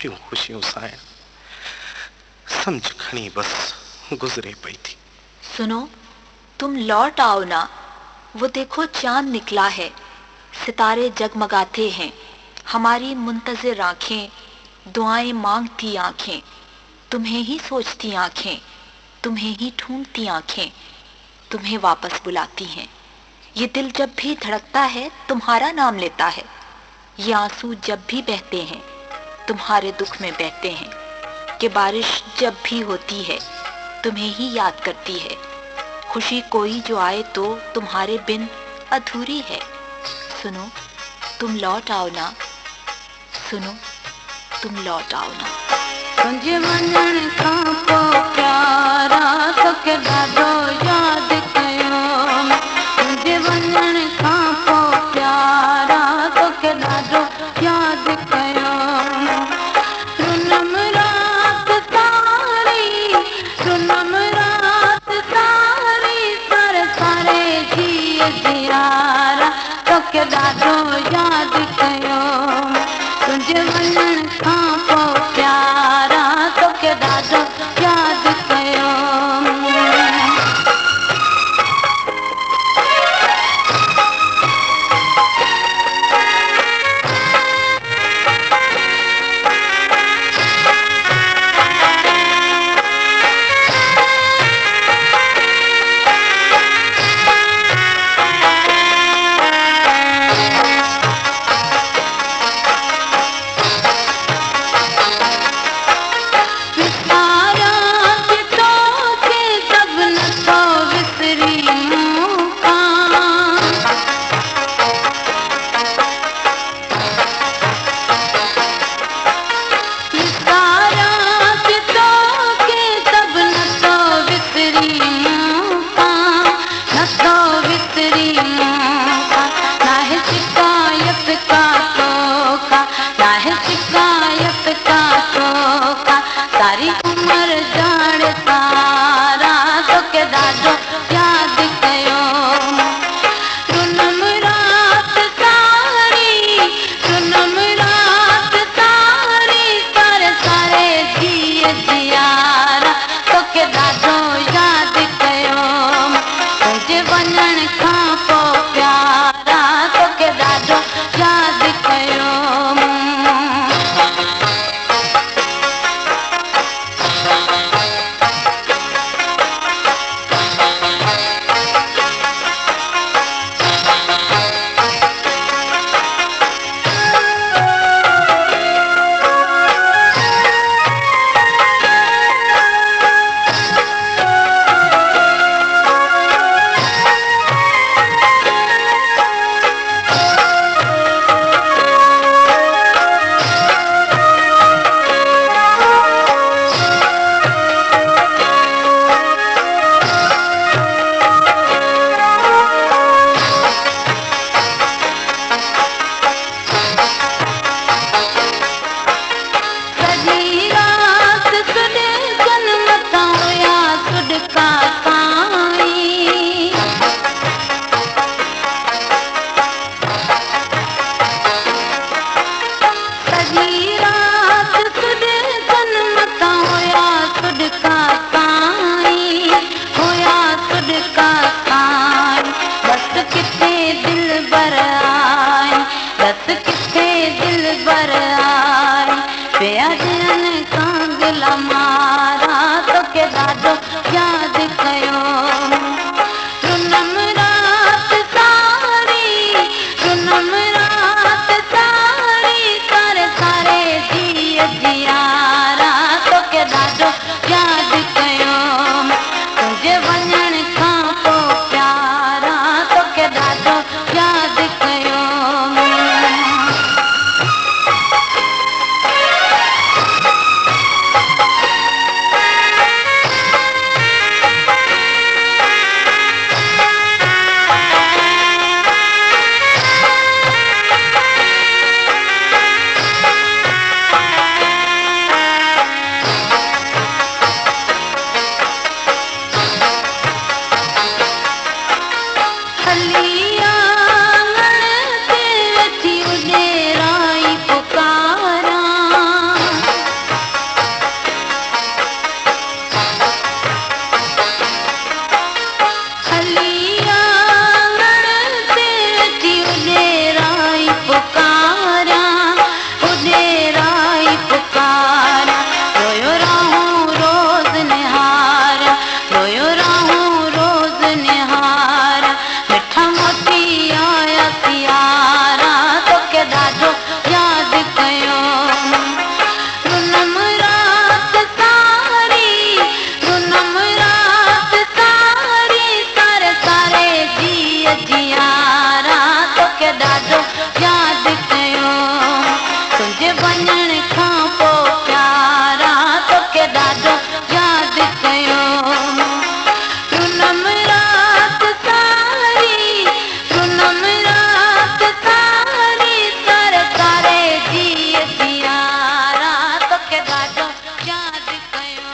खुशियूं साया समझ खणी बस गुजरे पई थी। सुनो, तुम लौट आओ ना। वो देखो चांद निकला है, सितारे जगमगाते हैं। हमारी मुंतजिर आंखें, दुआएं मांगती आंखें, तुम्हें ही सोचती आंखें, तुम्हें ही ढूंढती आंखें, तुम्हें वापस बुलाती हैं। ये दिल जब भी धड़कता है तुम्हारा नाम लेता है। ये आंसू जब भी बहते हैं तुम्हारे दुख में बहते हैं। कि बारिश जब भी होती है तुम्हें ही याद करती है। खुशी कोई जो आए तो तुम्हारे बिन अधूरी है। सुनो, तुम लौट आओ ना। सुनो, तुम लौट आओ ना। तुंहिंजे वञण खां पोइ प्यारा तोखे ॾाढो यादि कयो। तुंहिंजे वञण खां पोइ प्यारा तोखे ॾाढो यादि कयो। रुनम रात सारी, रुनम रात सारी, सारे सारे जीअ जियारा तोखे ॾाढो यादि कयो। तुंहिंजे वञण खां पोइ प्यारा तोखे ॾाढो यादि कयो। सारी उम्र जाने सारा तोखे ॾाढो यादि कयो। रुनम रात सारी, रुनम रात सारी, सारे सारे जीअ जियारा तोखे ॾाढो यादि कयो। तुंहिंजे वञण खां पोइ प्यारा तोखे ॾाढो यादि कयो। मारा तोखे ॾाढो यादि कयो। रुनम रात सारी, रुनम रात सारी, सारे सारे जीअ जियारा तोखे ॾाढो यादि कयो। तुंहिंजे वञण खां पोइ प्यारा तोखे ॾाढो यादि कयो।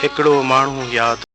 हिकिड़ो माण्हू यादि